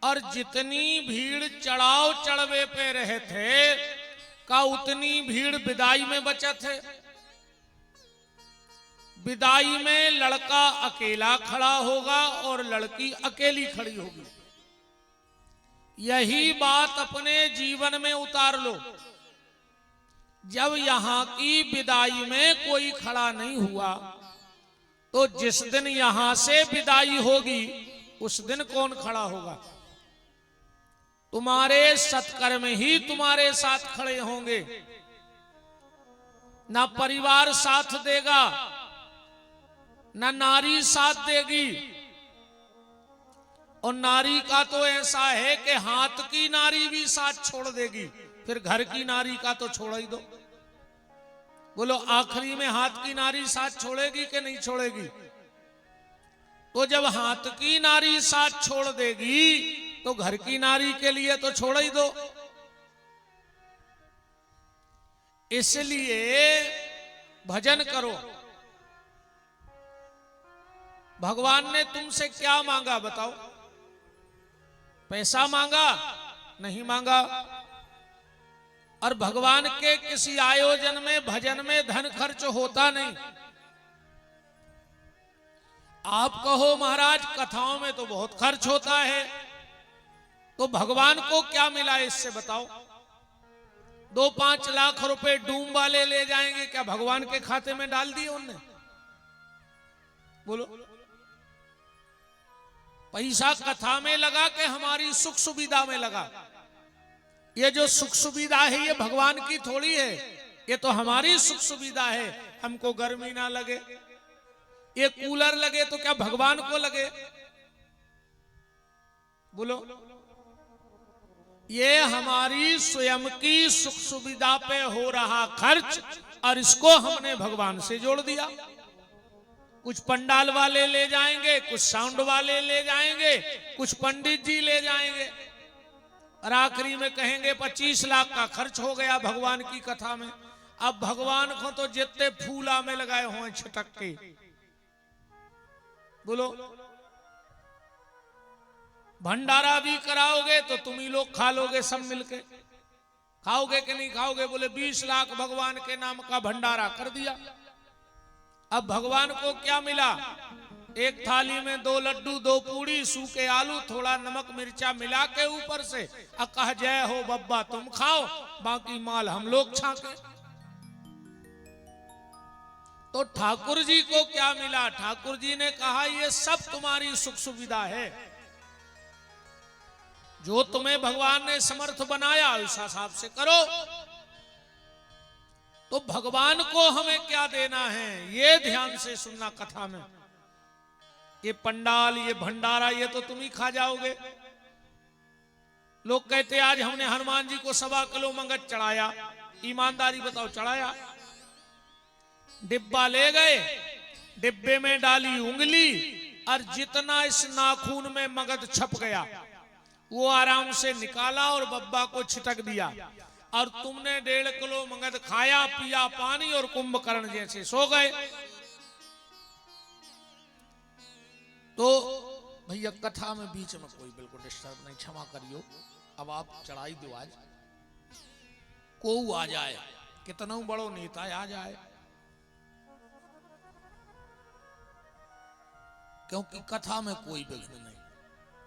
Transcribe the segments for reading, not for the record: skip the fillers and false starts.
और जितनी भीड़ चढ़ाव चढ़वे पे रहे थे का उतनी भीड़ विदाई में बचा थे। विदाई में लड़का अकेला खड़ा होगा और लड़की अकेली खड़ी होगी। यही बात अपने जीवन में उतार लो। जब यहां की विदाई में कोई खड़ा नहीं हुआ तो जिस दिन यहां से विदाई होगी उस दिन कौन खड़ा होगा? तुम्हारे सत्कर्म ही तुम्हारे साथ खड़े होंगे। ना परिवार साथ देगा, ना नारी साथ देगी। और नारी का तो ऐसा है कि हाथ की नारी भी साथ छोड़ देगी, फिर घर की नारी का तो छोड़ ही दो। बोलो आखिरी में हाथ की नारी साथ छोड़ेगी कि नहीं छोड़ेगी? तो जब हाथ की नारी साथ छोड़ देगी तो घर की नारी के लिए तो छोड़ ही दो। इसलिए भजन करो। भगवान ने तुमसे क्या मांगा बताओ? पैसा मांगा? नहीं मांगा। और भगवान के किसी आयोजन में भजन में धन खर्च होता नहीं। आप कहो महाराज कथाओं में तो बहुत खर्च होता है, तो भगवान को क्या मिला इससे बताओ? 2-5 लाख रुपए डूम वाले ले जाएंगे, क्या भगवान के खाते में डाल दिए उनने? बोलो। पैसा कथा में लगा कि हमारी सुख सुविधा में लगा? ये जो सुख सुविधा है ये भगवान की थोड़ी है, ये तो हमारी सुख सुविधा है। हमको गर्मी ना लगे, ये कूलर लगे तो क्या भगवान को लगे? बोलो। ये हमारी स्वयं की सुख सुविधा पे हो रहा खर्च, और इसको हमने भगवान से जोड़ दिया। कुछ पंडाल वाले ले जाएंगे, कुछ साउंड वाले ले जाएंगे, कुछ पंडित जी ले जाएंगे, और आखिरी में कहेंगे 25 लाख का खर्च हो गया भगवान की कथा में। अब भगवान को तो जितने फूला में लगाए हुए छटक के। बोलो। भंडारा भी कराओगे तो तुम ही लोग खा लोगे, सब मिलके खाओगे कि नहीं खाओगे? बोले 20 लाख भगवान के नाम का भंडारा कर दिया। अब भगवान को क्या मिला? एक थाली में 2 लड्डू, 2 पूड़ी, सूखे आलू, थोड़ा नमक मिर्चा मिला के ऊपर से कहा जय हो बब्बा तुम खाओ, बाकी माल हम लोग छाके। तो ठाकुर जी को क्या मिला? ठाकुर जी ने कहा ये सब तुम्हारी सुख सुविधा है, जो तुम्हें भगवान ने समर्थ बनाया उस हिसाब से करो। तो भगवान को हमें क्या देना है ये ध्यान से सुनना कथा में। ये पंडाल, ये भंडारा, ये तो तुम ही खा जाओगे। लोग कहते आज हमने हनुमान जी को 1.25 किलो मंगत चढ़ाया। ईमानदारी बताओ चढ़ाया? डिब्बा ले गए, डिब्बे में डाली उंगली, और जितना इस नाखून में मगध छप गया वो आराम से निकाला और बब्बा को छिटक दिया। और तुमने 1.5 किलो मगध खाया, पिया पानी, और कुंभकर्ण जैसे सो गए। तो भैया कथा में बीच में कोई बिल्कुल डिस्टर्ब नहीं, क्षमा करियो। अब आप चढ़ाई दो, आज को आ जाए, कितना बड़ो नेता आ जाए, क्योंकि कथा में कोई विघ्न नहीं।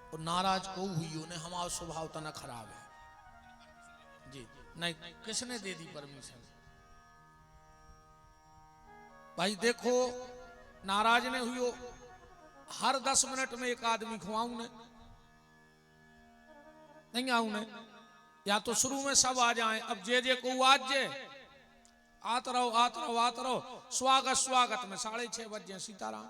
और नाराज को हुई ने हमारा स्वभाव तना खराब है जी। नहीं, किसने दे दी परमिशन? भाई देखो, नाराज ने हुई, हर 10 मिनट में एक आदमी खुआऊ ने नहीं आऊ ने, या तो शुरू में सब आ जाएं। अब जे को आज जे आत रहो आत रहो आत रहो, स्वागत स्वागत में 6:30 बज जाए सीताराम।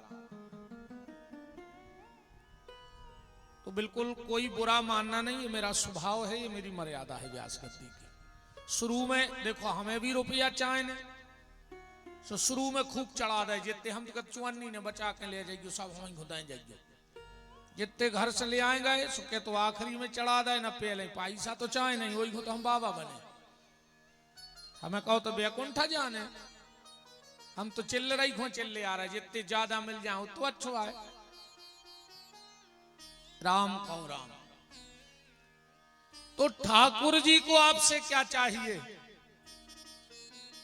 तो बिल्कुल कोई बुरा मानना नहीं, ये मेरा स्वभाव है, ये मेरी मर्यादा है व्यास गद्दी की। शुरू में देखो हमें भी रुपया चाहे, तो शुरू में खूब चढ़ा दे, जितने हम चुअन्नी ने बचा के ले जाइए सब हम खुदाएं जाइए, जितने घर से ले आएंगे सुखे तो आखिरी में चढ़ा दे, न पहले पैसा तो चाहे नहीं, वही तो हम बाबा बने। हमें कहो तो बैकुंठा जाने, हम तो चिल्ले रही खो चिल्ले आ रहे, जितने ज्यादा मिल जाओ तो अच्छो आए। राम कहो राम। तो ठाकुर जी को आपसे क्या चाहिए?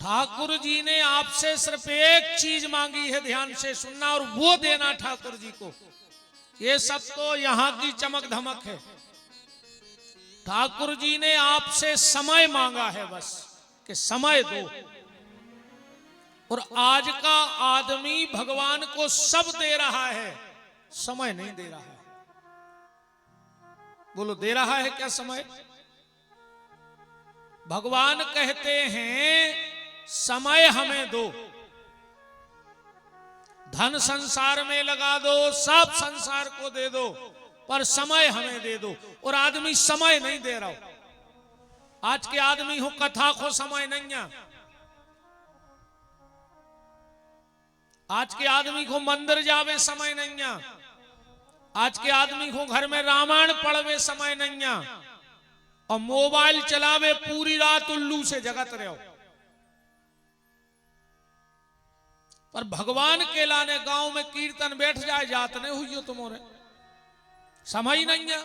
ठाकुर जी ने आपसे सिर्फ एक चीज मांगी है, ध्यान से सुनना, और वो देना ठाकुर जी को। ये सब तो यहां की चमक धमक है। ठाकुर जी ने आपसे समय मांगा है, बस कि समय दो। और आज का आदमी भगवान को सब दे रहा है, समय नहीं दे रहा है। बोलो, दे रहा है क्या समय? भगवान कहते हैं समय हमें दो, धन संसार में लगा दो, सब संसार को दे दो, पर समय हमें दे दो। और आदमी समय नहीं दे रहा हो। आज के आदमी हो कथा को समय नहीं है, आज के आदमी को मंदिर जावे समय नहीं है, आज के आदमी को घर में रामायण पढ़वे समय नहीं है, और मोबाइल चलावे पूरी रात उल्लू से जगत रहो। पर भगवान के लाने गांव में कीर्तन बैठ जाए, जात नहीं हुई हो तुम्हारे, समय नहीं है।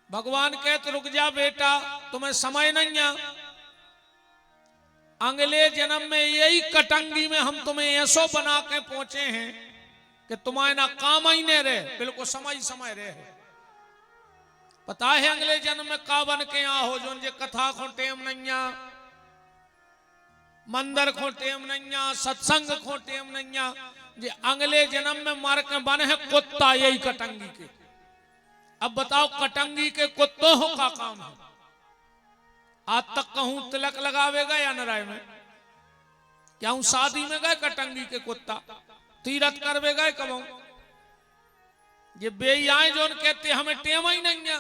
भगवान कहते रुक जा बेटा, तुम्हें समय नहीं है। अगले जन्म में यही कटंगी में हम तुम्हें ऐसो बना के पहुंचे हैं कि तुम्हारे ना काम ही नहीं रहे, बिल्कुल समय समय रहे। पता है अगले जन्म में का बन के यहाँ हो, जो जे कथा को टेम नहीं है, मंदिर को टेम नहीं है, सत्संग को टेम नहीं है, जे अगले जन्म में मर के बने है कुत्ता, यही कटंगी के। अब बताओ कटंगी के कुत्तों हो का काम है? आज तक कहूं तिलक लगावेगा या नाराय में? क्या हूं शादी में गए कटंगी के कुत्ता? तीरथ करवे गए कब? ये बेयाए जो कहते हमें टेम ही नहीं है,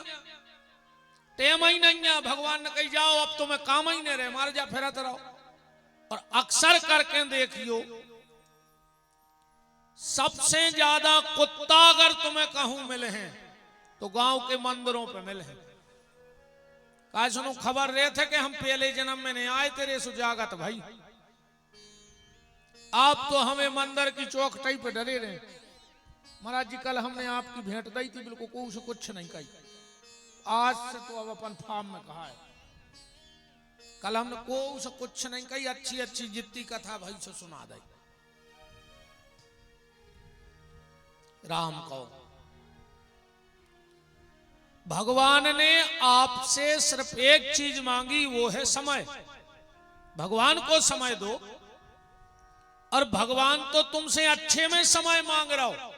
टेम ही नहीं है। भगवान ने कही जाओ अब तुम्हें काम ही नहीं रहे, मार जा फिरत रहो। और अक्सर करके देखियो, सबसे ज्यादा कुत्ता अगर तुम्हें कहूं मिले हैं तो गांव के मंदिरों पे मिले हैं। कहा सुनो, खबर रहे थे कि हम पहले जन्म में नहीं आए तेरे सुजागत भाई, आप तो हमें मंदिर की चौखटाई पे डरे रहे। महाराज जी कल हमने आपकी भेंट दी थी, बिल्कुल को उसे कुछ नहीं कही। आज से तो अब अपन फार्म में कहा है, कल हमने को उसे कुछ नहीं कही, अच्छी अच्छी जितनी कथा भाई से सुना दी। राम को भगवान ने आपसे सिर्फ एक चीज मांगी, वो है समय। भगवान को समय दो, और भगवान तो तुमसे अच्छे में समय मांग रहा हो।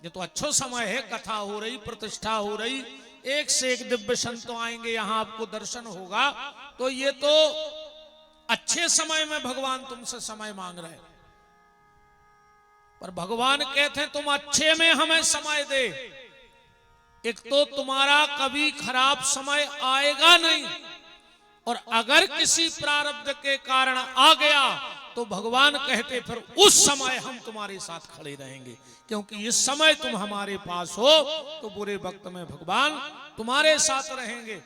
ये तो अच्छा समय है, कथा हो रही, प्रतिष्ठा हो रही, एक से एक दिव्य संत आएंगे, यहां आपको दर्शन होगा, तो ये तो अच्छे समय में भगवान तुमसे समय मांग रहे हैं। पर भगवान कहते हैं तुम अच्छे में हमें समय दे। एक तो तुम्हारा कभी खराब समय आएगा नहीं, और अगर किसी प्रारब्ध के कारण आ गया तो भगवान कहते फिर उस समय हम तुम्हारे साथ खड़े रहेंगे, क्योंकि इस समय तुम हमारे पास हो तो बुरे वक्त में भगवान तुम्हारे साथ रहेंगे।